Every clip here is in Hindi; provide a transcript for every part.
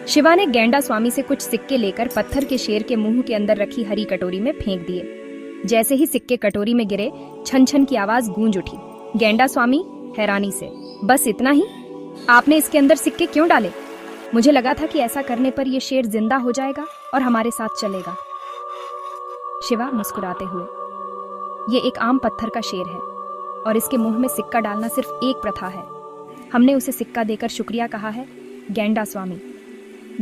शिवा ने गेंडा स्वामी से कुछ सिक्के लेकर पत्थर के शेर के मुंह के अंदर रखी हरी कटोरी में फेंक दिए। जैसे ही सिक्के कटोरी में गिरे, छन छन की आवाज गूंज उठी। गेंडा स्वामी हैरानी से, बस इतना ही? आपने इसके अंदर सिक्के क्यों डाले? मुझे लगा था कि ऐसा करने पर यह शेर जिंदा हो जाएगा और हमारे साथ चलेगा। शिवा मुस्कुराते हुए, ये एक आम पत्थर का शेर है और इसके मुंह में सिक्का डालना सिर्फ एक प्रथा है। हमने उसे सिक्का देकर शुक्रिया कहा है, गेंडा स्वामी।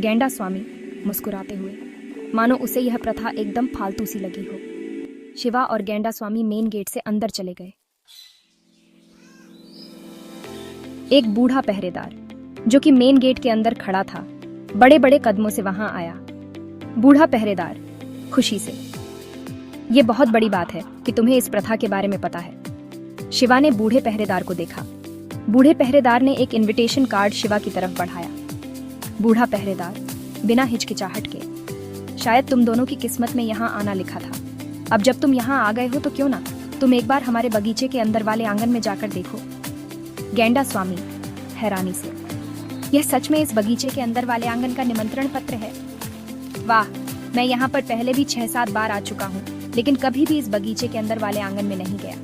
गेंडा स्वामी मुस्कुराते हुए, मानो उसे यह प्रथा एकदम फालतू सी लगी हो। शिवा और गेंडा स्वामी मेन गेट से अंदर चले गए। एक बूढ़ा पहरेदार जो कि मेन गेट के अंदर खड़ा था, बड़े बड़े कदमों से वहां आया। बूढ़ा पहरेदार खुशी से, यह बहुत बड़ी बात है कि तुम्हें इस प्रथा के बारे में पता है। शिवा ने बूढ़े पहरेदार को देखा। बूढ़े पहरेदार ने एक इनविटेशन कार्ड शिवा की तरफ बढ़ाया। बूढ़ा पहरेदार बिना हिचकिचाहट के, शायद तुम दोनों की किस्मत में यहाँ आना लिखा था। अब जब तुम यहाँ आ गए हो तो क्यों ना तुम एक बार हमारे बगीचे के अंदर वाले आंगन में जाकर देखो। गेंडा स्वामी हैरानी से, यह सच में इस बगीचे के अंदर वाले आंगन का निमंत्रण पत्र है? वाह, मैं यहाँ पर पहले भी 6-7 बार आ चुका हूँ, लेकिन कभी भी इस बगीचे के अंदर वाले आंगन में नहीं गया।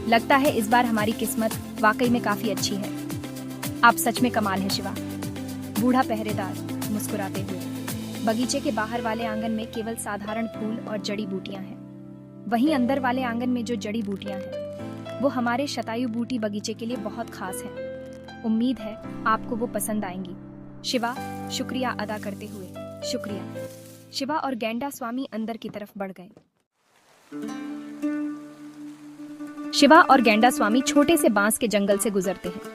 लगता है इस बार हमारी किस्मत वाकई में काफी अच्छी है। आप सच में कमाल है शिवा। बूढ़ा पहरेदार मुस्कुराते हुए, बगीचे के बाहर वाले आंगन में केवल साधारण फूल और जड़ी बूटियां हैं। वहीं अंदर वाले आंगन में जो जड़ी बूटियां हैं वो हमारे शतायु बूटी बगीचे के लिए बहुत खास हैं। उम्मीद है आपको वो पसंद आएंगी। शिवा शुक्रिया अदा करते हुए, शुक्रिया। शिवा और गेंडा स्वामी अंदर की तरफ बढ़ गए। शिवा और गेंडा स्वामी छोटे से बांस के जंगल से गुजरते हैं।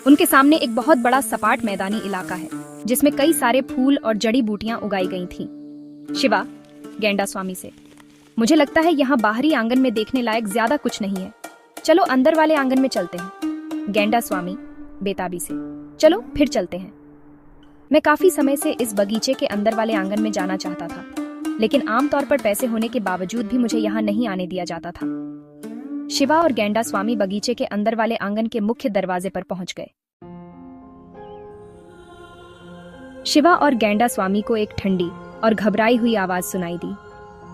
उनके सामने एक बहुत बड़ा सपाट मैदानी इलाका है जिसमें कई सारे फूल और जड़ी बूटियां उगाई गई थीं। शिवा गेंडा स्वामी से, मुझे लगता है यहाँ बाहरी आंगन में देखने लायक ज्यादा कुछ नहीं है। चलो अंदर वाले आंगन में चलते हैं। गेंडा स्वामी बेताबी से, चलो फिर चलते हैं। मैं काफी समय से इस बगीचे के अंदर वाले आंगन में जाना चाहता था, लेकिन आमतौर पर पैसे होने के बावजूद भी मुझे यहाँ नहीं आने दिया जाता था। शिवा और गेंडा स्वामी बगीचे के अंदर वाले आंगन के मुख्य दरवाजे पर पहुंच गए। शिवा और गेंडा स्वामी को एक ठंडी और घबराई हुई आवाज सुनाई दी।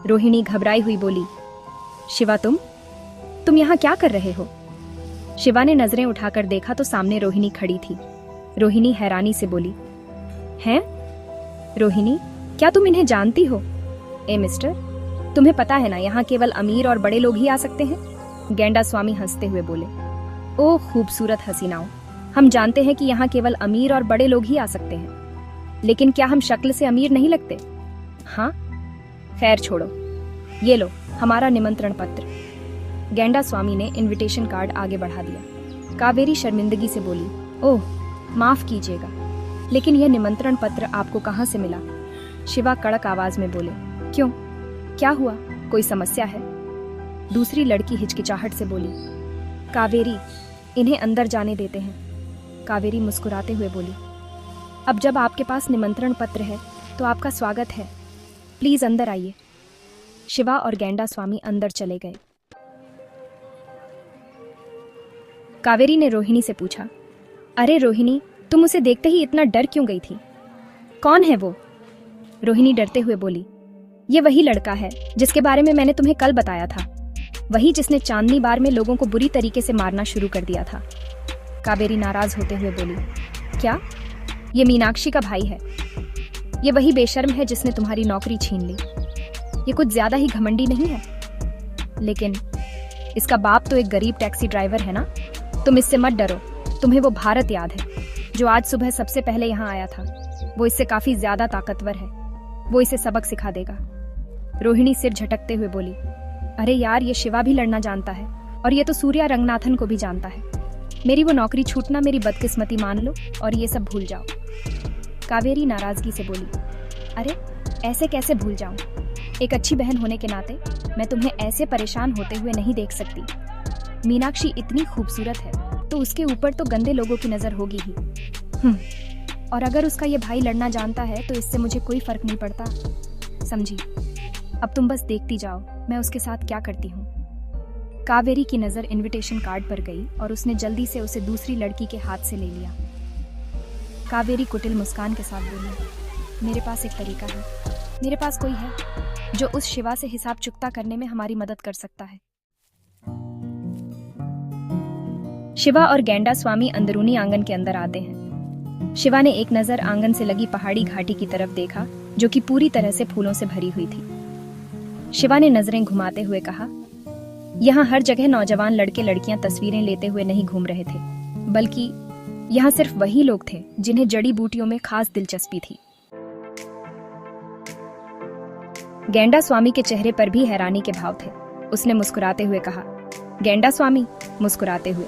रोहिणी घबराई हुई बोली, शिवा तुम यहाँ क्या कर रहे हो? शिवा ने नजरें उठाकर देखा तो सामने रोहिणी खड़ी थी। रोहिणी हैरानी से बोली, हैं? रोहिणी, क्या तुम इन्हें जानती हो? ए मिस्टर, तुम्हें पता है ना यहाँ केवल अमीर और बड़े लोग ही आ सकते हैं? गेंडा स्वामी हंसते हुए बोले, ओह खूबसूरत हसीनाओं, हम जानते हैं कि यहाँ केवल अमीर और बड़े लोग ही आ सकते हैं, लेकिन क्या हम शक्ल से अमीर नहीं लगते? हाँ, खैर छोड़ो, ये लो हमारा निमंत्रण पत्र। गेंडा स्वामी ने इनविटेशन कार्ड आगे बढ़ा दिया। कावेरी शर्मिंदगी से बोली, ओह माफ कीजिएगा, लेकिन यह निमंत्रण पत्र आपको कहाँ से मिला? शिवा कड़क आवाज में बोले, क्यों, क्या हुआ, कोई समस्या है? दूसरी लड़की हिचकिचाहट से बोली, कावेरी इन्हें अंदर जाने देते हैं। कावेरी मुस्कुराते हुए बोली, अब जब आपके पास निमंत्रण पत्र है तो आपका स्वागत है, प्लीज अंदर आइए। शिवा और गेंडा स्वामी अंदर चले गए। कावेरी ने रोहिणी से पूछा, अरे रोहिणी, तुम उसे देखते ही इतना डर क्यों गई थी? कौन है वो? रोहिणी डरते हुए बोली, ये वही लड़का है जिसके बारे में मैंने तुम्हें कल बताया था, वही जिसने चांदनी बार में लोगों को बुरी तरीके से मारना शुरू कर दिया था। कावेरी नाराज होते हुए बोली, क्या? ये मीनाक्षी का भाई है। ये वही बेशर्म है जिसने तुम्हारी नौकरी छीन ली। ये कुछ ज्यादा ही घमंडी नहीं है? लेकिन इसका बाप तो एक गरीब टैक्सी ड्राइवर है ना। तुम इससे मत डरो, तुम्हें वो भारत याद है जो आज सुबह सबसे पहले यहाँ आया था। वो इससे काफी ज्यादा ताकतवर है, वो इसे सबक सिखा देगा। रोहिणी सिर झटकते हुए बोली, अरे यार, ये शिवा भी लड़ना जानता है और ये तो सूर्या रंगनाथन को भी जानता है। मेरी वो नौकरी छूटना मेरी बदकिस्मती मान लो और ये सब भूल जाओ। कावेरी नाराजगी से बोली, अरे ऐसे कैसे भूल जाऊं? एक अच्छी बहन होने के नाते मैं तुम्हें ऐसे परेशान होते हुए नहीं देख सकती। मीनाक्षी इतनी खूबसूरत है तो उसके ऊपर तो गंदे लोगों की नजर होगी ही। और अगर उसका ये भाई लड़ना जानता है तो इससे मुझे कोई फर्क नहीं पड़ता, समझी? अब तुम बस देखती जाओ मैं उसके साथ क्या करती हूँ। कावेरी की नजर इनविटेशन कार्ड पर गई और उसने जल्दी से उसे दूसरी लड़की के हाथ से ले लिया। कावेरी कुटिल मुस्कान के साथ बोली, मेरे पास एक तरीका है। मेरे पास कोई है जो उस शिवा से हिसाब चुकता करने में हमारी मदद कर सकता है। शिवा और गैंडा स्वामी अंदरूनी आंगन के अंदर आते हैं। शिवा ने एक नजर आंगन से लगी पहाड़ी घाटी की तरफ देखा, जो कि पूरी तरह से फूलों से भरी हुई थी। शिवा ने नजरें घुमाते हुए कहा, यहाँ हर जगह नौजवान लड़के लड़कियां तस्वीरें लेते हुए नहीं घूम रहे थे, बल्कि यहाँ सिर्फ वही लोग थे जिन्हें जड़ी बूटियों में खास दिलचस्पी थी। गैंडा स्वामी के चेहरे पर भी हैरानी के भाव थे। उसने मुस्कुराते हुए कहा, गैंडा स्वामी मुस्कुराते हुए,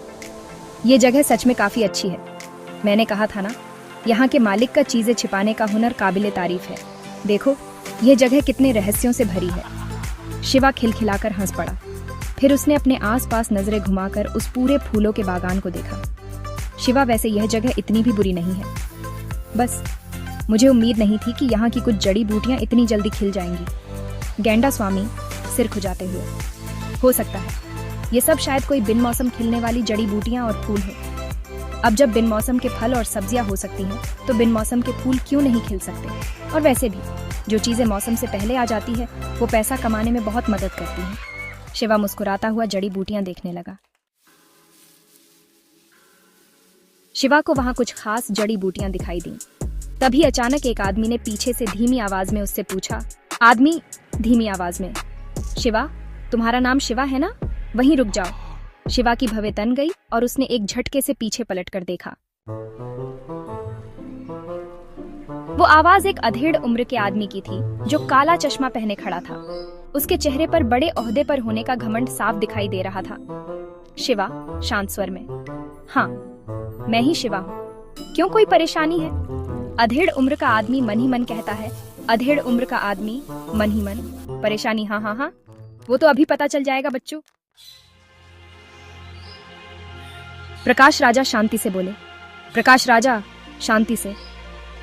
ये जगह सच में काफी अच्छी है। मैंने कहा था ना, यहाँ के मालिक का चीजें छिपाने का हुनर काबिले तारीफ है। देखो यह जगह कितने रहस्यों से भरी है। शिवा खिलखिलाकर हंस पड़ा। फिर उसने अपने आसपास नजरें घुमाकर उस पूरे फूलों के बागान को देखा। शिवा, वैसे यह जगह इतनी भी बुरी नहीं है। बस मुझे उम्मीद नहीं थी कि यहाँ की कुछ जड़ी बूटियां इतनी जल्दी खिल जाएंगी। गैंडा स्वामी सिर खुजाते हुए, हो सकता है ये सब शायद कोई बिन मौसम खिलने वाली जड़ी बूटियां और फूल हो। अब जब बिन मौसम के फल और सब्जियां हो सकती हैं, तो बिन मौसम के फूल क्यों नहीं खिल सकते। और वैसे भी जो चीजें मौसम से पहले आ जाती है वो पैसा कमाने में बहुत मदद करती हैं। शिवा मुस्कुराता हुआ जड़ी बूटियां देखने लगा। शिवा को वहां कुछ खास जड़ी बूटियां दिखाई दी। तभी अचानक एक आदमी ने पीछे से धीमी आवाज में उससे पूछा, आदमी धीमी आवाज में, शिवा, तुम्हारा नाम शिवा है ना? वहीं रुक जाओ। शिवा की भवें तन गई और उसने एक झटके से पीछे पलटकर देखा। वो आवाज एक अधेड़ उम्र के आदमी की थी, जो काला चश्मा पहने खड़ा था। उसके चेहरे पर बड़े ओहदे पर होने का घमंड साफ दिखाई दे रहा था। शिवा शांत स्वर में, हाँ मैं ही शिवा हूँ। क्यों, कोई परेशानी है? अधेड़ उम्र का आदमी मन ही मन कहता है। अधेड़ उम्र का आदमी मन ही मन, परेशानी? हाँ हाँ हाँ, वो तो अभी पता चल जाएगा बच्चों। प्रकाश राजा शांति से बोले। प्रकाश राजा शांति से,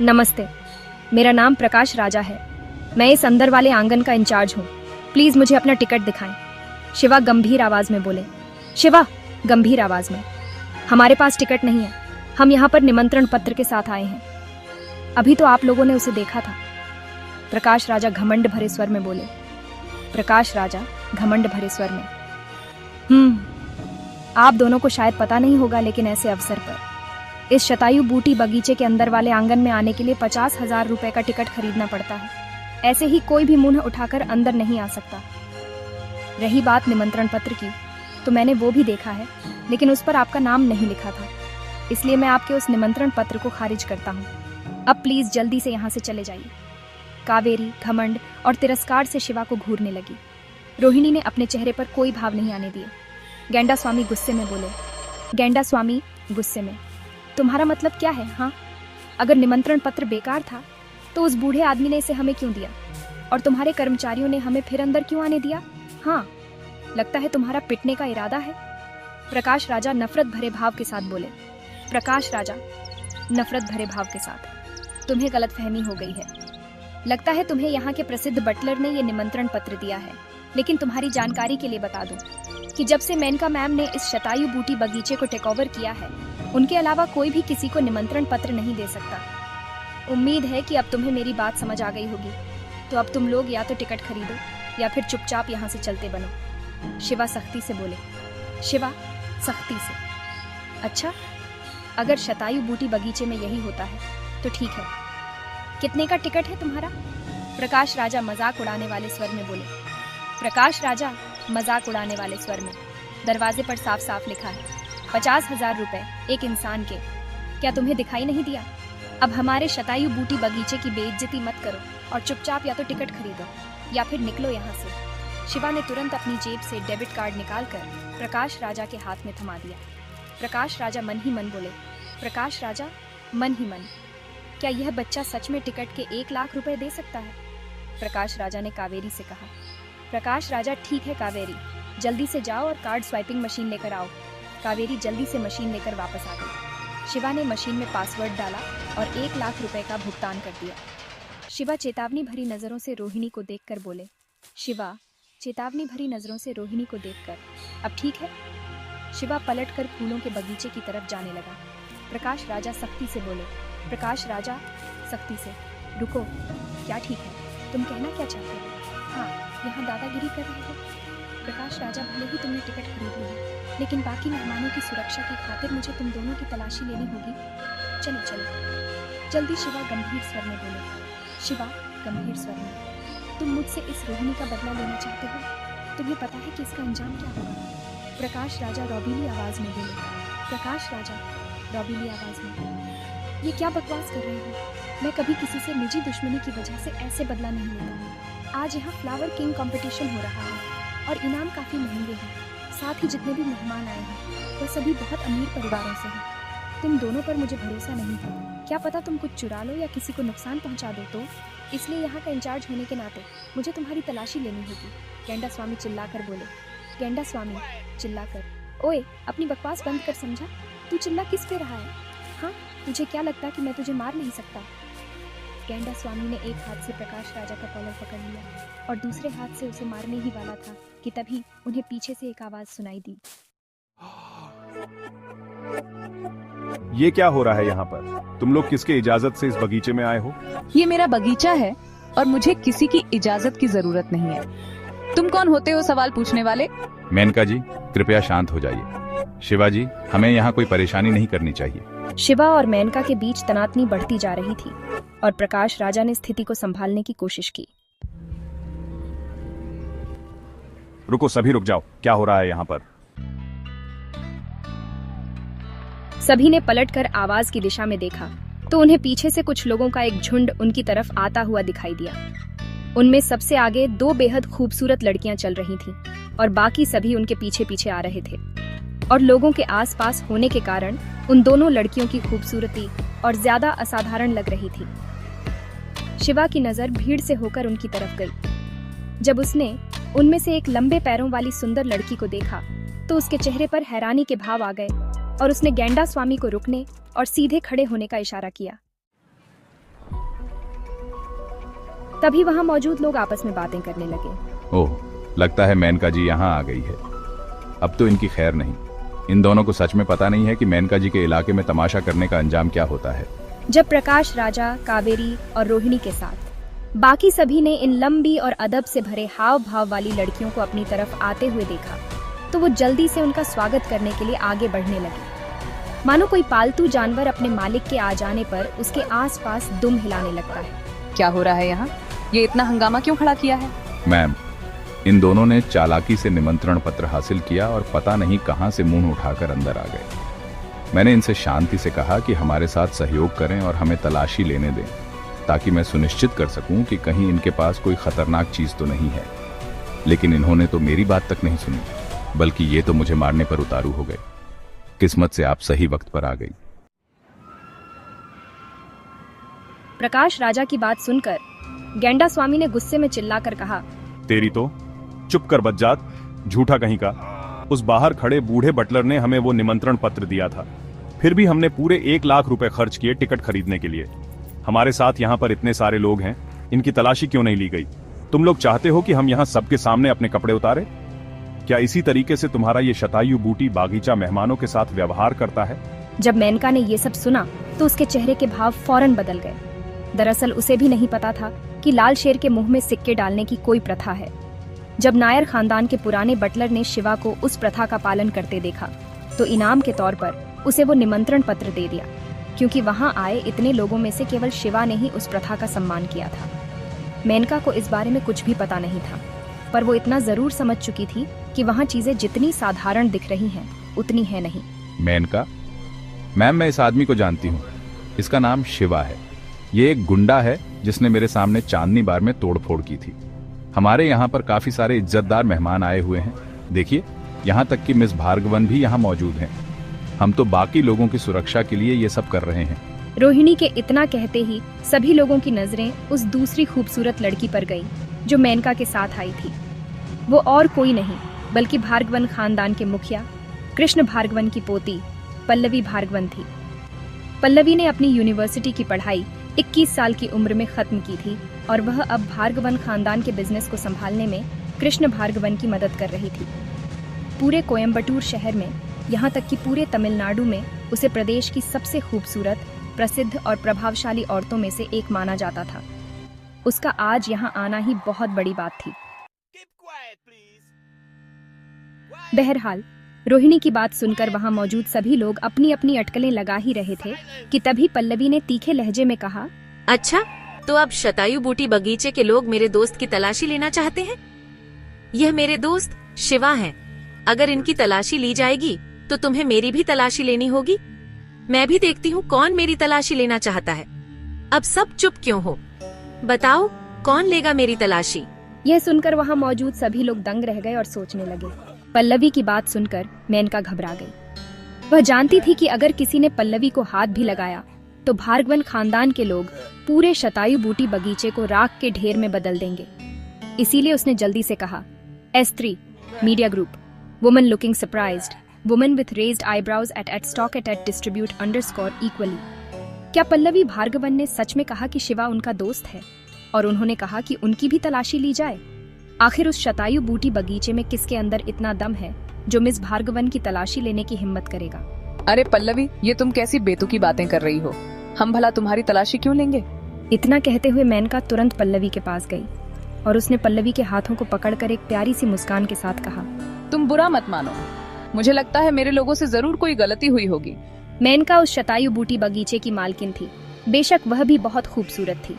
नमस्ते, मेरा नाम प्रकाश राजा है। मैं इस अंदर वाले आंगन का इंचार्ज हूँ। प्लीज मुझे अपना टिकट दिखाएं। शिवा गंभीर आवाज में बोले। शिवा गंभीर आवाज में, हमारे पास टिकट नहीं है। हम यहाँ पर निमंत्रण पत्र के साथ आए हैं। अभी तो आप लोगों ने उसे देखा था। प्रकाश राजा घमंड भरे स्वर में बोले। प्रकाश राजा घमंड भरे स्वर में, आप दोनों को शायद पता नहीं होगा, लेकिन ऐसे अवसर पर इस शतायु बूटी बगीचे के अंदर वाले आंगन में आने के लिए 50,000 रुपए का टिकट खरीदना पड़ता है। ऐसे ही कोई भी मुंह उठाकर अंदर नहीं आ सकता। रही बात निमंत्रण पत्र की, तो मैंने वो भी देखा है, लेकिन उस पर आपका नाम नहीं लिखा था। इसलिए मैं आपके उस निमंत्रण पत्र को खारिज करता हूँ। अब प्लीज जल्दी से यहाँ से चले जाइए। कावेरी घमंड और तिरस्कार से शिवा को घूरने लगी। रोहिणी ने अपने चेहरे पर कोई भाव नहीं आने दिए। गैंडा स्वामी गुस्से में बोले। गैंडा स्वामी गुस्से में, तुम्हारा मतलब क्या है? हाँ, अगर निमंत्रण पत्र बेकार था तो उस बूढ़े आदमी ने इसे हमें क्यों दिया? और तुम्हारे कर्मचारियों ने हमें फिर अंदर क्यों आने दिया? हाँ, लगता है तुम्हारा पिटने का इरादा है। प्रकाश राजा नफरत भरे भाव के साथ बोले। प्रकाश राजा नफरत भरे भाव के साथ, तुम्हें गलतफहमी हो गई है। लगता है तुम्हें यहाँ के प्रसिद्ध बटलर ने ये निमंत्रण पत्र दिया है। लेकिन तुम्हारी जानकारी के लिए बता दूं कि जब से मेनका मैम ने इस शतायु बूटी बगीचे को टेक ओवर किया है, उनके अलावा कोई भी किसी को निमंत्रण पत्र नहीं दे सकता। उम्मीद है कि अब तुम्हें मेरी बात समझ आ गई होगी। तो अब तुम लोग या तो टिकट खरीदो या फिर चुपचाप यहाँ से चलते बनो। शिवा सख्ती से बोले। शिवा सख्ती से, अच्छा, अगर शतायु बूटी बगीचे में यही होता है तो ठीक है। कितने का टिकट है तुम्हारा? प्रकाश राजा मजाक उड़ाने वाले स्वर में बोले। प्रकाश राजा मजाक उड़ाने वाले स्वर में, दरवाजे पर साफ साफ लिखा है 50,000 रुपए एक इंसान के। क्या तुम्हें दिखाई नहीं दिया? अब हमारे शतायु बूटी बगीचे की बेइज्जती मत करो और चुपचाप या तो टिकट खरीदो या फिर निकलो यहाँ से। शिवा ने तुरंत अपनी जेब से डेबिट कार्ड निकालकर प्रकाश राजा के हाथ में थमा दिया। प्रकाश राजा मन ही मन बोले। प्रकाश राजा मन ही मन, क्या यह बच्चा सच में टिकट के 1 लाख रुपए दे सकता है? प्रकाश राजा ने कावेरी से कहा। प्रकाश राजा, ठीक है कावेरी, जल्दी से जाओ और कार्ड स्वाइपिंग मशीन लेकर आओ। कावेरी जल्दी से मशीन लेकर वापस आ गई। शिवा ने मशीन में पासवर्ड डाला और 1 लाख रुपए का भुगतान कर दिया। शिवा चेतावनी भरी नजरों से रोहिणी को देखकर बोले। शिवा चेतावनी भरी नजरों से रोहिणी को देखकर, अब ठीक है? शिवा पलटकर फूलों के बगीचे की तरफ जाने लगा। प्रकाश राजा सख्ती से बोले। प्रकाश राजा सख्ती से, रुको, क्या ठीक है, तुम कहना क्या चाहते हो? हाँ, यहाँ दादागिरी कर रहे हो? प्रकाश राजा, भले ही तुमने टिकट खरीद ली है, लेकिन बाकी मेहमानों की सुरक्षा की खातिर मुझे तुम दोनों की तलाशी लेनी होगी। चलो चलो जल्दी। शिवा गंभीर स्वर में बोले। शिवा गंभीर स्वर में, तुम मुझसे इस रोहिणी का बदला लेना चाहते हो? तुम्हें पता है कि इसका अंजाम क्या होगा? प्रकाश राजा रौबीली आवाज में बोले। प्रकाश राजा रौबीली आवाज में, ये क्या बकवास कर रहे हो? मैं कभी किसी से निजी दुश्मनी की वजह से ऐसे बदला नहीं लेता। आज यहाँ फ्लावर किंग कंपटीशन हो रहा है और इनाम काफी महंगे हैं। साथ ही जितने भी मेहमान आए हैं वो सभी बहुत अमीर परिवारों से हैं। तुम दोनों पर मुझे भरोसा नहीं है। क्या पता तुम कुछ चुरा लो या किसी को नुकसान पहुंचा दो, तो इसलिए यहाँ का इंचार्ज होने के नाते मुझे तुम्हारी तलाशी लेनी होगी। गेंडा स्वामी चिल्लाकर बोले। गेंडा स्वामी चिल्लाकर, ओए अपनी बकवास बंद कर, समझा? तू चिल्ला किस पे रहा है? हाँ, तुझे क्या लगता कि मैं तुझे मार नहीं सकता? गेंडा स्वामी ने एक हाथ से प्रकाश राजा का कॉलर पकड़ लिया और दूसरे हाथ से उसे मारने ही वाला था कि तभी उन्हें पीछे से एक आवाज सुनाई दी। ये क्या हो रहा है यहाँ पर? तुम लोग किसके इजाजत से इस बगीचे में आए हो? ये मेरा बगीचा है और मुझे किसी की इजाजत की जरूरत नहीं है। तुम कौन होते हो सवाल पूछने वाले? मेनका जी, कृपया शांत हो जाइए। शिवाजी, हमें यहाँ कोई परेशानी नहीं करनी चाहिए। शिवा और मेनका के बीच तनातनी बढ़ती जा रही थी और प्रकाश राजा ने स्थिति को संभालने की कोशिश की। रुको, सभी रुक जाओ, क्या हो रहा है यहाँ पर? सभी ने पलटकर आवाज की दिशा में देखा तो उन्हें पीछे से कुछ लोगों का एक झुंड उनकी तरफ आता हुआ दिखाई दिया। उनमें सबसे आगे दो बेहद खूबसूरत लड़कियां चल रही थीं और बाकी सभी उनके पीछे पीछे आ रहे थे और लोगों के आसपास होने के कारण उन दोनों लड़कियों की खूबसूरती और ज्यादा असाधारण लग रही थी। शिवा की नजर भीड़ से होकर उनकी तरफ गई। जब उसने उनमें से एक लंबे पैरों वाली सुंदर लड़की को देखा तो उसके चेहरे पर हैरानी के भाव आ गए और उसने गेंडा स्वामी को रुकने और सीधे खड़े होने का इशारा किया। तभी वहां मौजूद लोग आपस में बातें करने लगे। ओह, लगता है मेनका जी यहाँ आ गई है। अब तो इनकी खैर नहीं। इन दोनों को सच में पता नहीं है कि मेनका जी के इलाके में तमाशा करने का अंजाम क्या होता है। जब प्रकाश राजा, कावेरी और रोहिणी के साथ बाकी सभी ने इन लंबी और अदब से भरे हाव भाव वाली लड़कियों को अपनी तरफ आते हुए देखा तो वो जल्दी से उनका स्वागत करने के लिए आगे बढ़ने लगे, मानो कोई पालतू जानवर अपने मालिक के आ जाने पर उसके आसपास दुम हिलाने लगता है। क्या हो रहा है यहाँ? ये इतना हंगामा क्यों खड़ा किया है? मैम, इन दोनों ने चालाकी से निमंत्रण पत्र हासिल किया और पता नहीं कहां से मुंह उठाकर अंदर आ गए। मैंने इनसे शांति से कहा कि हमारे साथ सहयोग करें और हमें तलाशी लेने दें ताकि मैं सुनिश्चित कर सकूं कि कहीं इनके पास कोई खतरनाक चीज तो नहीं है, लेकिन इन्होंने तो मेरी बात तक नहीं सुनी, बल्कि ये तो मुझे मारने पर उतारू हो गए। किस्मत से आप सही वक्त पर आ गई। प्रकाश राजा की बात सुनकर गेंडा स्वामी ने गुस्से में चिल्लाकर कहा, तेरी तो चुप कर बज्जात, झूठा कहीं का। उस बाहर खड़े बूढ़े बटलर ने हमें वो निमंत्रण पत्र दिया था, फिर भी हमने पूरे 1 लाख रुपए खर्च किए टिकट खरीदने के लिए। हमारे साथ यहाँ पर इतने सारे लोग हैं, इनकी तलाशी क्यों नहीं ली गई? तुम लोग चाहते हो कि हम यहाँ सबके सामने अपने कपड़े उतारे? क्या इसी तरीके से तुम्हारा ये शतायु बूटी बागीचा मेहमानों के साथ व्यवहार करता है? जब मेनका ने ये सब सुना तो उसके चेहरे के भाव फौरन बदल गए। दरअसल उसे भी नहीं पता था कि लाल शेर के मुंह में सिक्के डालने की कोई प्रथा है। जब नायर खानदान के पुराने बटलर ने शिवा को उस प्रथा का पालन करते देखा तो इनाम के तौर पर उसे वो निमंत्रण पत्र दे दिया, क्योंकि वहां आए इतने लोगों में से केवल शिवा ने ही उस प्रथा का सम्मान किया था। मेनका को इस बारे में कुछ भी पता नहीं था, पर वो इतना जरूर समझ चुकी थी कि वहां चीजें जितनी साधारण दिख रही हैं उतनी है नहीं। मेनका, मैम मैं इस आदमी को जानती हूँ। इसका नाम शिवा है। ये एक गुंडा है जिसने मेरे सामने चांदनी बार में तोड़फोड़ की थी। हमारे यहाँ पर काफी सारे इज्जतदार मेहमान आए हुए हैं। देखिए, यहाँ तक कि मिस भार्गवन भी यहाँ मौजूद हैं। हम तो बाकी लोगों की सुरक्षा के लिए ये सब कर रहे हैं। रोहिणी के इतना कहते ही सभी लोगों की नजरें उस दूसरी खूबसूरत लड़की पर गई जो मेनका के साथ आई थी। वो और कोई नहीं बल्कि भार्गवन खानदान के मुखिया कृष्ण भार्गवन की पोती पल्लवी भार्गवन थी। पल्लवी ने अपनी यूनिवर्सिटी की पढ़ाई 21 साल की उम्र में खत्म की थी और वह अब भार्गवन खानदान के बिजनेस को संभालने में कृष्ण भार्गवन की मदद कर रही थी। पूरे कोयम्बटूर शहर में, यहाँ तक कि पूरे तमिलनाडु में उसे प्रदेश की सबसे खूबसूरत प्रसिद्ध और प्रभावशाली औरतों में से एक माना जाता था। उसका आज यहाँ आना ही बहुत बड़ी बात थी। बहरहाल रोहिणी की बात सुनकर वहां मौजूद सभी लोग अपनी अपनी अटकलें लगा ही रहे थे कि तभी पल्लवी ने तीखे लहजे में कहा, अच्छा, तो अब शतायु बूटी बगीचे के लोग मेरे दोस्त की तलाशी लेना चाहते हैं। यह मेरे दोस्त शिवा हैं। अगर इनकी तलाशी ली जाएगी तो तुम्हें मेरी भी तलाशी लेनी होगी। मैं भी देखती हूँ कौन मेरी तलाशी लेना चाहता है। अब सब चुप क्यों हो? बताओ, कौन लेगा मेरी तलाशी? यह सुनकर वहां मौजूद सभी लोग दंग रह गए और सोचने लगे। पल्लवी की बात सुनकर मेनका घबरा गई। वह जानती थी कि अगर किसी ने पल्लवी को हाथ भी लगाया तो भार्गवन खानदान के लोग पूरे शतायु बूटी बगीचे को राख के ढेर में बदल देंगे। इसीलिए उसने जल्दी से कहा, S3 media group, woman looking surprised, woman with raised eyebrows at stock at distribute _equally. क्या पल्लवी भार्गवन ने सच में कहा कि शिवा उनका दोस्त है और उन्होंने कहा कि उनकी भी तलाशी ली जाए? आखिर उस शतायु बूटी बगीचे में किसके अंदर इतना दम है जो मिस भार्गवन की तलाशी लेने की हिम्मत करेगा? अरे पल्लवी, ये तुम कैसी बेतुकी बातें कर रही हो? हम भला तुम्हारी तलाशी क्यों लेंगे? इतना कहते हुए मेनका तुरंत पल्लवी के पास गई और उसने पल्लवी के हाथों को पकड़कर एक प्यारी सी मुस्कान के साथ कहा, तुम बुरा मत मानो, मुझे लगता है मेरे लोगों से जरूर कोई गलती हुई होगी। मेनका उस शतायु बूटी बगीचे की मालकिन थी। बेशक वह भी बहुत खूबसूरत थी।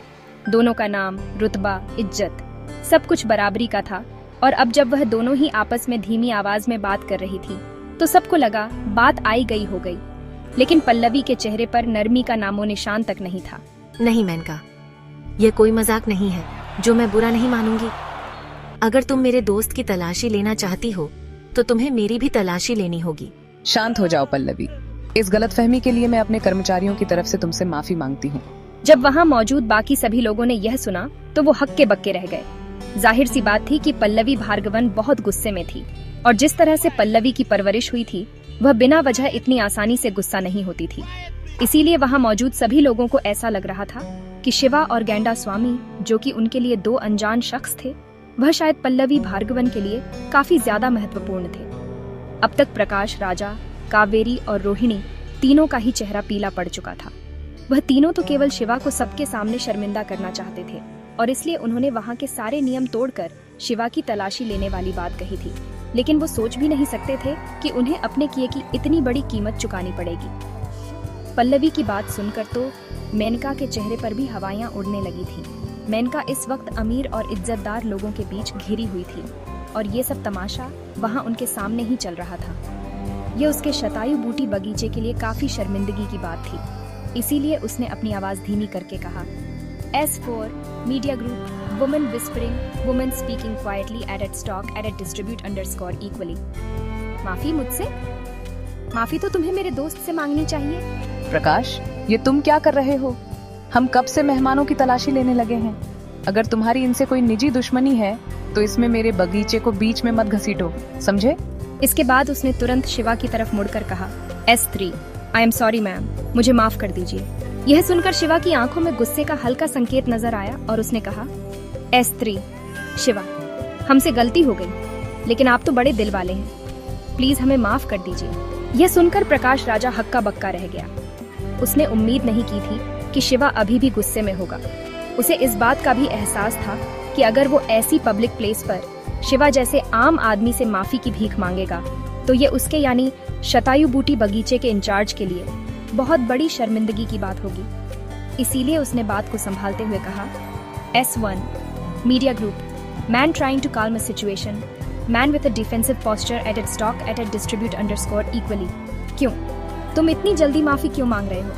दोनों का नाम, रुतबा, इज्जत सब कुछ बराबरी का था। और अब जब वह दोनों ही आपस में धीमी आवाज में बात कर रही थी तो सबको लगा बात आई गई हो गई। लेकिन पल्लवी के चेहरे पर नरमी का नामो निशान तक नहीं था। नहीं मेनका, यह कोई मजाक नहीं है जो मैं बुरा नहीं मानूंगी। अगर तुम मेरे दोस्त की तलाशी लेना चाहती हो तो तुम्हें मेरी भी तलाशी लेनी होगी। शांत हो जाओ पल्लवी, इस गलतफहमी के लिए मैं अपने कर्मचारियों की तरफ से तुमसे माफी मांगती हूँ। जब वहाँ मौजूद बाकी सभी लोगों ने यह सुना तो वो हक्के बक्के रह गए। जाहिर सी बात थी कि पल्लवी भार्गवन बहुत गुस्से में थी और जिस तरह से पल्लवी की परवरिश हुई थी वह बिना वजह इतनी आसानी से गुस्सा नहीं होती थी। इसीलिए वहाँ मौजूद सभी लोगों को ऐसा लग रहा था कि शिवा और गैंडा स्वामी, जो कि उनके लिए दो अनजान शख्स थे, वह शायद पल्लवी भार्गवन के लिए काफी ज्यादा महत्वपूर्ण थे। अब तक प्रकाश राजा, कावेरी और रोहिणी तीनों का ही चेहरा पीला पड़ चुका था। वह तीनों तो केवल शिवा को सबके सामने शर्मिंदा करना चाहते थे और इसलिए उन्होंने वहाँ के सारे नियम तोड़कर शिवा की तलाशी लेने वाली बात कही थी। लेकिन वो सोच भी नहीं सकते थे कि उन्हें अपने किए की इतनी बड़ी कीमत चुकानी पड़ेगी। पल्लवी की बात सुनकर तो मेनका के चेहरे पर भी हवाइयां उड़ने लगी थी। मेनका इस वक्त अमीर और इज्जतदार लोगों के बीच घिरी हुई थी और ये सब तमाशा वहाँ उनके सामने ही चल रहा था। ये उसके शतायु बूटी बगीचे के लिए काफी शर्मिंदगी की बात थी। इसीलिए उसने अपनी आवाज धीमी करके कहा, S4 media group, women whispering, women speaking quietly at stock at distribute _equally. माफी मुझसे? माफी तो तुम्हें मेरे दोस्त से मांगनी चाहिए। प्रकाश, ये तुम क्या कर रहे हो? हम कब से मेहमानों की तलाशी लेने लगे हैं। अगर तुम्हारी इनसे कोई निजी दुश्मनी है तो इसमें मेरे बगीचे को बीच में मत घसीटो, समझे? इसके बाद उसने तुरंत शिवा की तरफ मुड़कर कहा, S3 I am sorry ma'am, मुझे माफ कर दीजिए। यह सुनकर शिवा की आंखों में गुस्से का हल्का संकेत नजर आया और उसने कहा, S3 शिवा, हमसे गलती हो गई, लेकिन आप तो बड़े दिल वाले हैं, प्लीज हमें माफ कर दीजिए। यह सुनकर प्रकाश राजा हक्का बक्का रह गया। उसने उम्मीद नहीं की थी कि शिवा अभी भी गुस्से में होगा। उसे इस बात का भी एहसास था कि अगर वो ऐसी पब्लिक प्लेस पर शिवा जैसे आम आदमी से माफी की भीख मांगेगा तो ये उसके यानी शतायु बूटी बगीचे के इंचार्ज के लिए बहुत बड़ी शर्मिंदगी की बात होगी। इसीलिए उसने बात को संभालते हुए कहा, S1 media group, man trying to calm a situation, man with a defensive posture at its stock at a distribute _equally। क्यों तुम इतनी जल्दी माफी क्यों मांग रहे हो?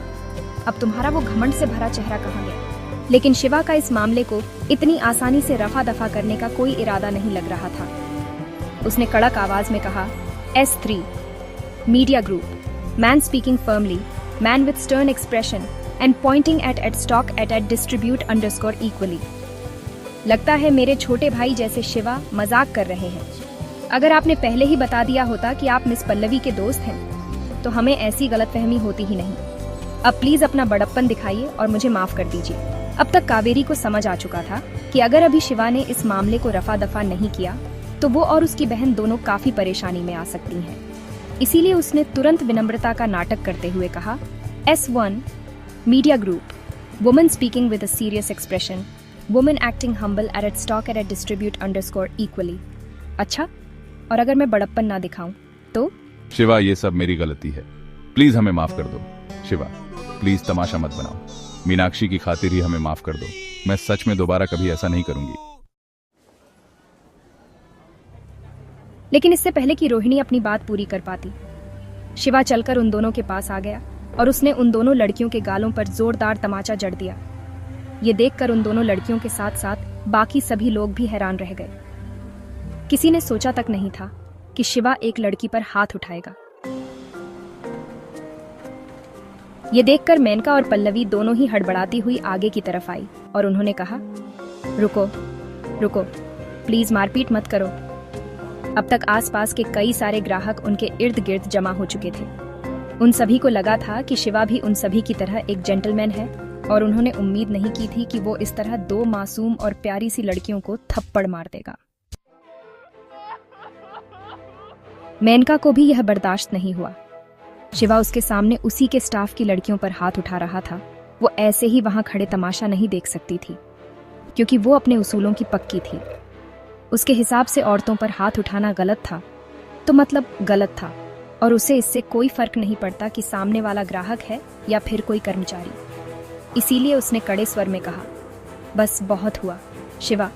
अब तुम्हारा वो घमंड से भरा चेहरा कहाँ गया? लेकिन शिवा का इस मामले को इतनी आसानी से रफा दफा करने का कोई इरादा नहीं लग रहा था। उसने कड़क आवाज में कहा, S3 media group, man speaking firmly, man with stern expression and Poynting eight stock at distribute _equally. लगता है मेरे छोटे भाई जैसे शिवा मजाक कर रहे हैं। अगर आपने पहले ही बता दिया होता कि आप मिस पल्लवी के दोस्त हैं तो हमें ऐसी गलतफहमी होती ही नहीं। अब प्लीज अपना बड़प्पन दिखाइए और मुझे माफ कर दीजिए। अब तक कावेरी को समझ आ चुका था कि अगर अभी शिवा ने इस मामले को रफा दफा नहीं किया तो वो और उसकी बहन दोनों काफी परेशानी में आ सकती हैं। इसीलिए उसने तुरंत विनम्रता का नाटक करते हुए कहा, S1 media group, woman speaking with a serious expression, woman acting humble at stock at distribute underscore equally. अच्छा, और अगर मैं बड़प्पन ना दिखाऊं तो? शिवा, ये सब मेरी गलती है, प्लीज हमें माफ कर दो। शिवा, प्लीज तमाशा मत बनाओ, मीनाक्षी की खातिर ही हमें माफ कर दो। मैं सच में दोबारा कभी ऐसा नहीं करूंगी। लेकिन इससे पहले कि रोहिणी अपनी बात पूरी कर पाती, शिवा चलकर उन दोनों के पास आ गया और उसने उन दोनों लड़कियों के गालों पर जोरदार तमाचा जड़ दिया। ये देखकर उन दोनों लड़कियों के साथ साथ बाकी सभी लोग भी हैरान रह गए। किसी ने सोचा तक नहीं था कि शिवा एक लड़की पर हाथ उठाएगा। ये देखकर मेनका और पल्लवी दोनों ही हड़बड़ाती हुई आगे की तरफ आई और उन्होंने कहा, रुको रुको, प्लीज मारपीट मत करो। अब तक आसपास के कई सारे ग्राहक उनके इर्द गिर्द जमा हो चुके थे। उन सभी को लगा था कि शिवा भी उन सभी की तरह एक जेंटलमैन है और उन्होंने उम्मीद नहीं की थी कि वो इस तरह दो मासूम और प्यारी सी लड़कियों को थप्पड़ मार देगा। मेनका को भी यह बर्दाश्त नहीं हुआ। शिवा उसके सामने उसी के स्टाफ की लड़कियों पर हाथ उठा रहा था। वो ऐसे ही वहां खड़े तमाशा नहीं देख सकती थी, क्योंकि वो अपने उसूलों की पक्की थी। उसके हिसाब से औरतों पर हाथ उठाना गलत था तो मतलब गलत था, और उसे इससे कोई फर्क नहीं पड़ता कि सामने वाला ग्राहक है या फिर कोई कर्मचारी। इसीलिए उसने कड़े स्वर में कहा, बस बहुत हुआ। शिवा,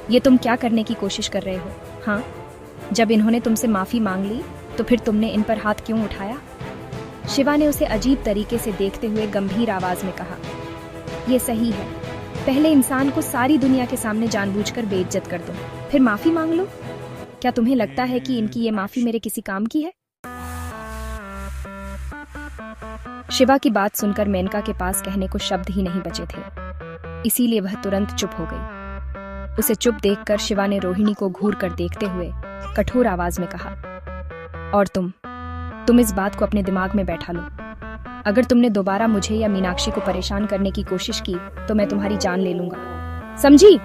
ये तुम क्या करने की कोशिश कर रहे हो? हाँ, जब इन्होंने तुमसे माफी मांग ली तो फिर तुमने इन पर हाथ क्यों उठाया? शिवा ने उसे अजीब तरीके से देखते हुए गंभीर आवाज में कहा, यह सही है, पहले इंसान को सारी दुनिया के सामने जानबूझकर बेइज्जत कर दो, फिर माफी मांग लो। क्या तुम्हें लगता है कि इनकी ये माफी मेरे किसी काम की है? शिवा की बात सुनकर मेनका के पास कहने को शब्द ही नहीं बचे थे, इसीलिए वह तुरंत चुप हो गई। उसे चुप देखकर शिवा ने रोहिणी को घूर कर देखते हुए कठोर आवाज में कहा, और तुम इस बात को अपने दिमाग में बैठा लो। अगर तुमने दोबारा मुझे या मीनाक्षी को परेशान करने की कोशिश की तो मैं तुम्हारी जान ले लूंगा, समझी?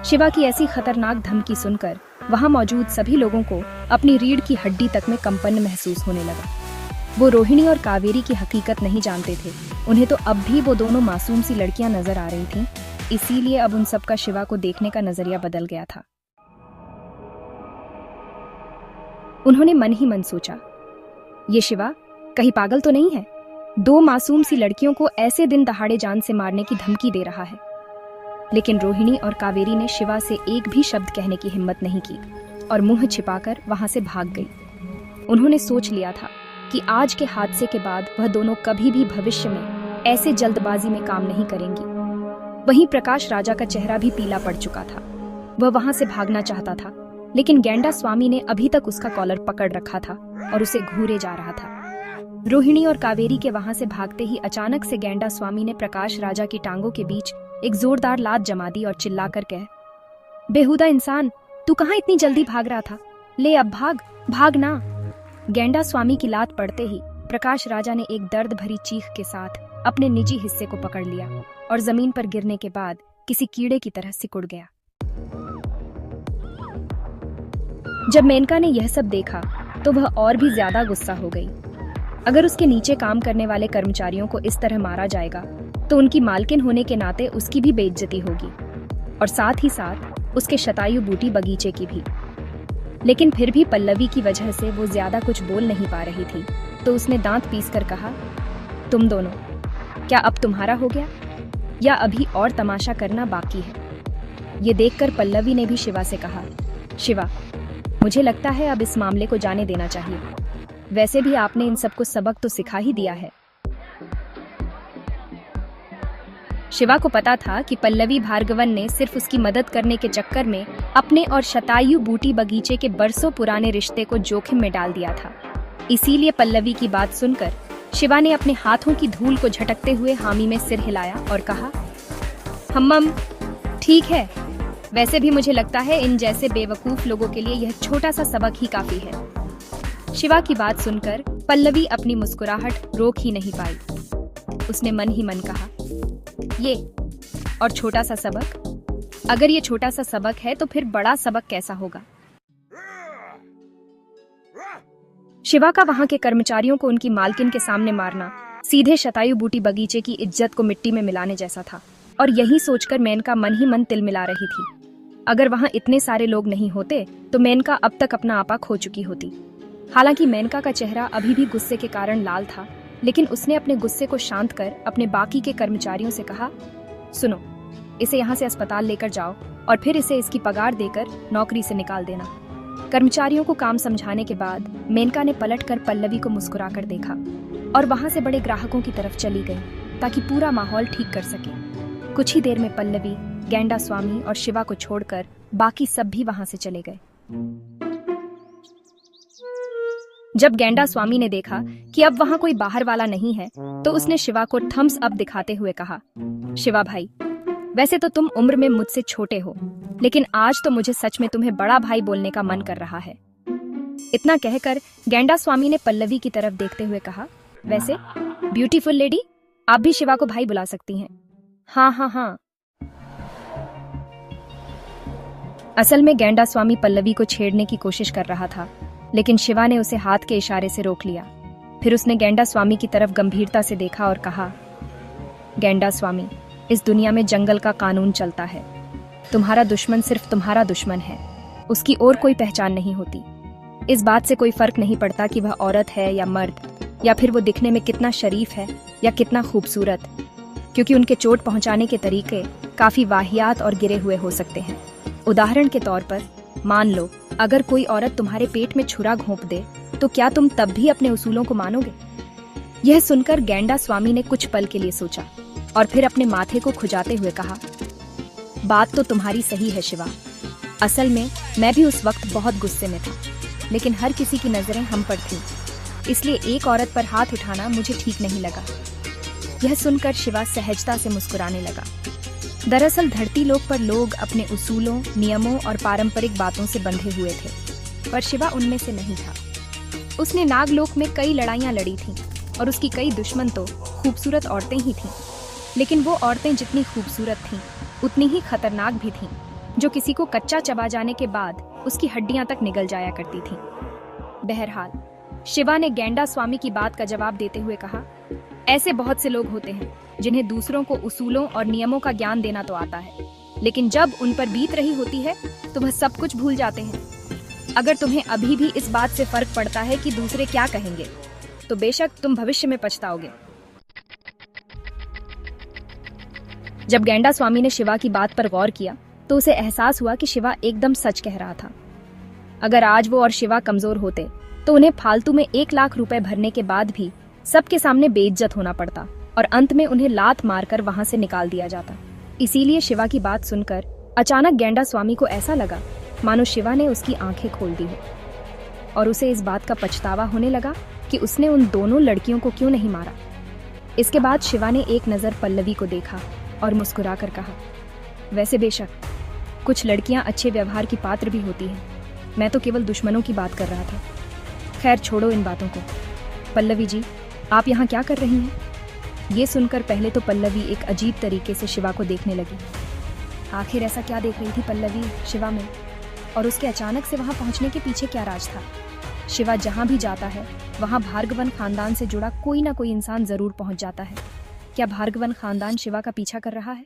शिवा की ऐसी खतरनाक धमकी सुनकर वहां मौजूद सभी लोगों को अपनी रीढ़ की हड्डी तक में कंपन महसूस होने लगा। वो रोहिणी और कावेरी की हकीकत नहीं जानते थे। उन्हें तो अब भी वो दोनों मासूम सी लड़कियां नजर आ रही थीं, इसीलिए अब उन सबका शिवा को देखने का नजरिया बदल गया था। उन्होंने मन ही मन सोचा, ये शिवा कहीं पागल तो नहीं है? दो मासूम सी लड़कियों को ऐसे दिन दहाड़े जान से मारने की धमकी दे रहा है। लेकिन रोहिणी और कावेरी ने शिवा से एक भी शब्द कहने की हिम्मत नहीं की और मुंह छिपाकर वहां से भाग गई। उन्होंने सोच लिया था कि आज के हादसे के बाद वह दोनों कभी भी भविष्य में ऐसे जल्दबाजी में काम नहीं करेंगी। वहीं प्रकाश राजा का चेहरा भी पीला पड़ चुका था। वह वहां से भागना चाहता था, लेकिन गेंडा स्वामी ने अभी तक उसका कॉलर पकड़ रखा था और उसे घूरे जा रहा था। रोहिणी और कावेरी के वहां से भागते ही अचानक से गेंडा स्वामी ने प्रकाश राजा की टांगों के बीच एक जोरदार लात जमा दी और चिल्लाकर कह, बेहुदा इंसान, तू कहाँ इतनी जल्दी भाग रहा था? ले अब भाग ना। गेंडा स्वामी की लात पड़ते ही प्रकाश राजा ने एक दर्द भरी चीख के साथ अपने निजी हिस्से को पकड़ लिया और जमीन पर गिरने के बाद किसी कीड़े की तरह सिकुड़ गया। जब मेनका ने यह सब देखा तो वह और भी ज्यादा गुस्सा हो गई। अगर उसके नीचे काम करने वाले कर्मचारियों को इस तरह मारा जाएगा तो उनकी मालकिन होने के नाते उसकी भी बेइज्जती होगी और साथ ही साथ उसके शतायु बूटी बगीचे की भी। लेकिन फिर भी पल्लवी की वजह से वो ज्यादा कुछ बोल नहीं पा रही थी, तो उसने दांत पीसकर कहा, तुम दोनों, क्या अब तुम्हारा हो गया या अभी और तमाशा करना बाकी है? ये देखकर पल्लवी ने भी शिवा से कहा, शिवा, मुझे लगता है अब इस मामले को जाने देना चाहिए। वैसे भी आपने इन सबको सबक तो सिखा ही दिया है। शिवा को पता था कि पल्लवी भार्गवन ने सिर्फ उसकी मदद करने के चक्कर में अपने और शतायु बूटी बगीचे के बरसों पुराने रिश्ते को जोखिम में डाल दिया था। इसीलिए पल्लवी की बात सुनकर शिवा ने अपने हाथों की धूल को झटकते हुए हामी में सिर हिलाया और कहा, हम ठीक है, वैसे भी मुझे लगता है इन जैसे बेवकूफ लोगों के लिए यह छोटा सा सबक ही काफी है। शिवा की बात सुनकर पल्लवी अपनी मुस्कुराहट रोक ही नहीं पाई। उसने मन ही मन कहा, ये और छोटा सा सबक? अगर ये छोटा सा सबक है तो फिर बड़ा सबक कैसा होगा? शिवा का वहां के कर्मचारियों को उनकी मालकिन के सामने मारना सीधे शतायु बूटी बगीचे की इज्जत को मिट्टी में मिलाने जैसा था। और यही सोचकर मेनका मन ही मन तिलमिला रही थी। अगर वहां इतने सारे लोग नहीं होते तो मेनका अब तक अपना आपा खो चुकी होती। हालांकि मेनका का चेहरा अभी भी गुस्से के कारण लाल था, लेकिन उसने अपने गुस्से को शांत कर अपने बाकी के कर्मचारियों से कहा, सुनो, इसे यहाँ से अस्पताल लेकर जाओ और फिर इसे इसकी पगार देकर नौकरी से निकाल देना। कर्मचारियों को काम समझाने के बाद मेनका ने पलटकर पल्लवी को मुस्कुराकर देखा और वहां से बड़े ग्राहकों की तरफ चली गई ताकि पूरा माहौल ठीक कर सके। कुछ ही देर में पल्लवी, गेंडा स्वामी और शिवा को छोड़कर बाकी सब भी वहां से चले गए। जब गेंडा स्वामी ने देखा कि अब वहां कोई बाहर वाला नहीं है तो उसने शिवा को थम्स अप दिखाते हुए कहा, शिवा भाई, वैसे तो तुम उम्र में मुझसे छोटे हो, लेकिन आज तो मुझे सच में तुम्हें बड़ा भाई बोलने का मन कर रहा है। इतना कहकर गेंडा स्वामी ने पल्लवी की तरफ देखते हुए कहा, वैसे ब्यूटीफुल लेडी, आप भी शिवा को भाई बुला सकती हैं। हाँ हाँ हाँ। असल में गेंडा स्वामी पल्लवी को छेड़ने की कोशिश कर रहा था, लेकिन शिवा ने उसे हाथ के इशारे से रोक लिया। फिर उसने गेंडा स्वामी की तरफ गंभीरता से देखा और कहा, गेंडा स्वामी, इस दुनिया में जंगल का कानून चलता है। तुम्हारा दुश्मन सिर्फ तुम्हारा दुश्मन है, उसकी और कोई पहचान नहीं होती। इस बात से कोई फर्क नहीं पड़ता कि वह औरत है या मर्द, या फिर वो दिखने में कितना शरीफ है या कितना खूबसूरत, क्योंकि उनके चोट पहुंचाने के तरीके काफी वाहियात और गिरे हुए हो सकते हैं। उदाहरण के तौर पर मान लो अगर कोई औरत तुम्हारे पेट में छुरा घोंप दे तो क्या तुम तब भी अपने उसूलों को मानोगे? यह सुनकर गेंडा स्वामी ने कुछ पल के लिए सोचा और फिर अपने माथे को खुजाते हुए कहा, बात तो तुम्हारी सही है शिवा। असल में मैं भी उस वक्त बहुत गुस्से में था, लेकिन हर किसी की नजरें हम पर थीं, इसलिए एक औरत पर हाथ उठाना मुझे ठीक नहीं लगा। यह सुनकर शिवा सहजता से मुस्कुराने लगा। दरअसल धरती लोक पर लोग अपने उसूलों, नियमों और पारंपरिक बातों से बंधे हुए थे, पर शिवा उनमें से नहीं था। उसने नागलोक में कई लड़ाइयां लड़ी थीं और उसकी कई दुश्मन तो खूबसूरत औरतें ही थीं, लेकिन वो औरतें जितनी खूबसूरत थीं उतनी ही खतरनाक भी थीं, जो किसी को कच्चा चबा जाने के बाद उसकी हड्डियां तक निगल जाया करती थीं। बहरहाल शिवा ने गेंडा स्वामी की बात का जवाब देते हुए कहा, ऐसे बहुत से लोग होते हैं जिन्हें दूसरों को उसूलों और नियमों का ज्ञान देना तो आता है, लेकिन जब उन पर बीत रही होती है तो वह सब कुछ भूल जाते हैं। अगर तुम्हें अभी भी इस बात से फर्क पड़ता है कि दूसरे क्या कहेंगे, तो बेशक तुम भविष्य में पछताओगे। जब गेंडा स्वामी ने शिवा की बात पर गौर किया तो उसे एहसास हुआ कि शिवा एकदम सच कह रहा था। अगर आज वो और शिवा कमजोर होते तो उन्हें फालतू में 1 लाख रुपए भरने के बाद भी सबके सामने बेइज्जत होना पड़ता और अंत में उन्हें लात मारकर वहां से निकाल दिया जाता। इसीलिए शिवा की बात सुनकर अचानक गेंडा स्वामी को ऐसा लगा मानो शिवा ने उसकी आंखें खोल दी हो, और उसे इस बात का पछतावा होने लगा कि उसने उन दोनों लड़कियों को क्यों नहीं मारा। इसके बाद शिवा ने एक नजर पल्लवी को देखा और मुस्कुराकर कहा, वैसे बेशक कुछ लड़कियां अच्छे व्यवहार की पात्र भी होती हैं, मैं तो केवल दुश्मनों की बात कर रहा था। खैर छोड़ो इन बातों को। पल्लवी जी, आप यहाँ क्या कर रही हैं? ये सुनकर पहले तो पल्लवी एक अजीब तरीके से शिवा को देखने लगी। आखिर ऐसा क्या देख रही थी पल्लवी शिवा में, और उसके अचानक से वहां पहुंचने के पीछे क्या राज था? शिवा जहां भी जाता है वहां भार्गवन खानदान से जुड़ा कोई ना कोई इंसान जरूर पहुंच जाता है। क्या भार्गवन खानदान शिवा का पीछा कर रहा है?